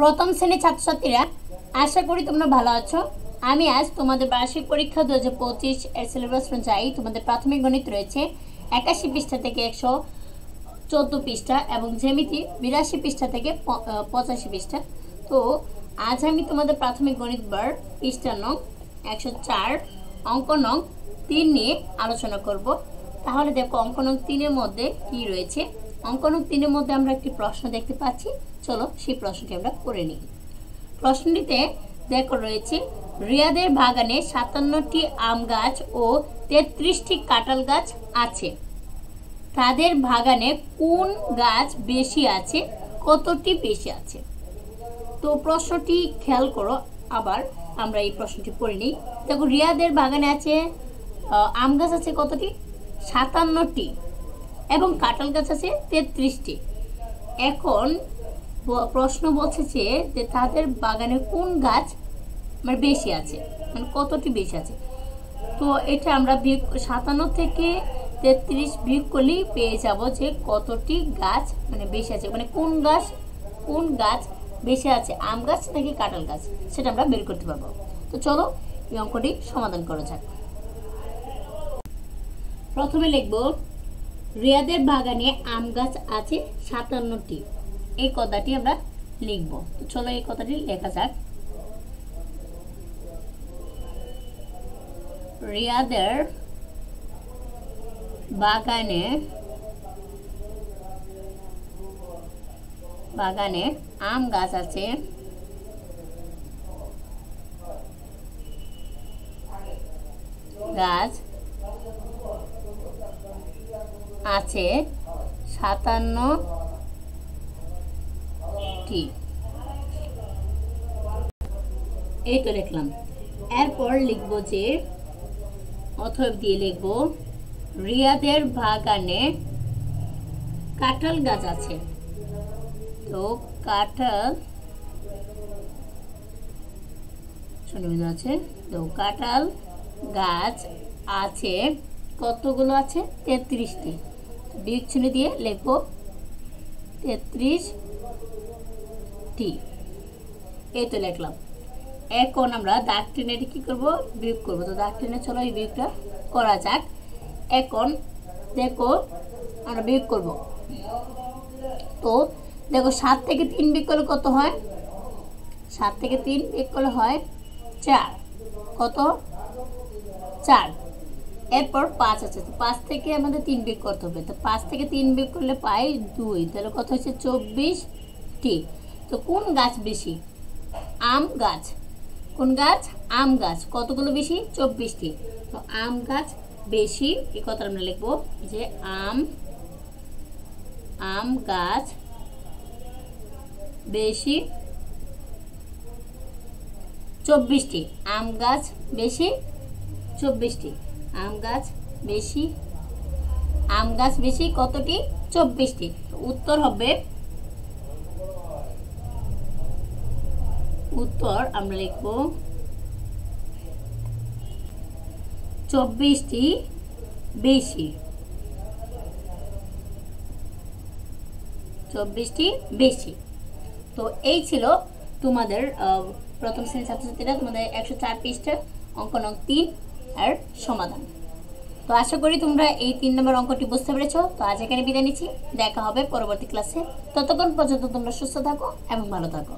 প্রথম শ্রেণীর ছাত্রছাত্রীরা, আশা করি তোমরা ভালো আছো। আমি আজ তোমাদের বার্ষিক পরীক্ষা 2025 এর সিলেবাস অনুযায়ী তোমাদের প্রাথমিক গণিত রয়েছে 81 পৃষ্ঠা থেকে 114 পৃষ্ঠা এবং জ্যামিতি 82 পৃষ্ঠা থেকে 85 পৃষ্ঠা। তো আজ আমি তোমাদের প্রাথমিক গণিত বার পৃষ্ঠা নং 104 অঙ্ক নং 3 নিয়ে আলোচনা করব। তাহলে দেখো অঙ্ক নং 3 এর মধ্যে কি রয়েছে। অঙ্ক নং 3 এর মধ্যে আমরা একটি প্রশ্ন দেখতে পাচ্ছি। চলো সেই প্রশ্নটি আমরা করে নিই। প্রশ্নটিতে দেখো রয়েছে রিয়াদের বাগানে 57টি আম গাছ ও 33টি কাঁঠাল গাছ আছে। তাদের বাগানে কোন গাছ বেশি আছে, কতটি বেশি আছে? তো প্রশ্নটি খেয়াল করো, আবার আমরা এই প্রশ্নটি পড়ে নিই। দেখো রিয়াদের বাগানে আছে আম গাছ আছে কতটি? 57টি এবং কাঁঠাল গাছ আছে 33টি। এখন প্রশ্ন বলছে যে তাদের বাগানে কোন গাছ মানে বেশি আছে, মানে কতটি বেশি আছে। তো এটা আমরা 57 থেকে 33 বিয়োগ করলেই পেয়ে যাব যে কতটি গাছ মানে বেশি আছে, মানে কোন গাছ বেশি আছে, আম গাছ নাকি কাঁঠাল গাছ, সেটা আমরা বের করতে পারবো। তো চলো এই অঙ্কটি সমাধান করা যাক। প্রথমে লিখব রিয়াদের বাগানে আম গাছ আছে 57টি। এই কথাটি আমরা লিখব। তো চলো এই কথাটি লেখা যাক। রিয়াদের বাগানে আম গাছ আছে 57টি। এই তো লিখলাম। এরপর লিখব যে অথবা দিয়ে লিখব রিয়াদের বাগানে কাঁঠাল গাছ আছে। তো কাঁঠাল গাছ আছে কতগুলো আছে? 33টি। বিয়োগ চিহ্ন দিয়ে লিখব 33টি। এই তো লিখলাম। এখন আমরা দাগ টেনে কি করব? বিয়োগ করব। তো দাগ টেনে চলো এই বিয়োগটা করা যাক। এখন দেখো আমরা বিয়োগ করব। তো দেখো 7 থেকে 3 বিয়োগ করলে কত হয়? 7 থেকে 3 বিয়োগ করলে হয় 4। কত? 4। এরপর 5 আছে। তো 5 থেকে আমাদের 3 বিয়োগ করতে হবে। তো 5 থেকে 3 বিয়োগ করলে পাই 2। তাহলে কত হচ্ছে? 24টি। তো কোন গাছ বেশি? আম গাছ। কোন গাছ? আম গাছ। কতগুলো বেশি? 24টি। তো আম গাছ বেশি, এই কথা আমরা লিখবো যে আম গাছ বেশি 24টি। আম গাছ বেশি 24টি। আম গাছ বেশি কতটি? 24টি। উত্তর হবে, উত্তর আমরা লিখব 24টি বেশি। 24টি বেশি। তো এই ছিল তোমাদের প্রথম শ্রেণীর ছাত্রছাত্রীরা তোমাদের 104 পৃষ্ঠার অঙ্ক নং 3 এর সমাধান। তো আশা করি তোমরা এই 3 নম্বর অঙ্কটি বুঝতে পেরেছো। তো আজ এখানে বিদায় নিচ্ছি। দেখা হবে পরবর্তী ক্লাসে। ততক্ষণ পর্যন্ত তোমরা সুস্থ থাকো এবং ভালো থাকো।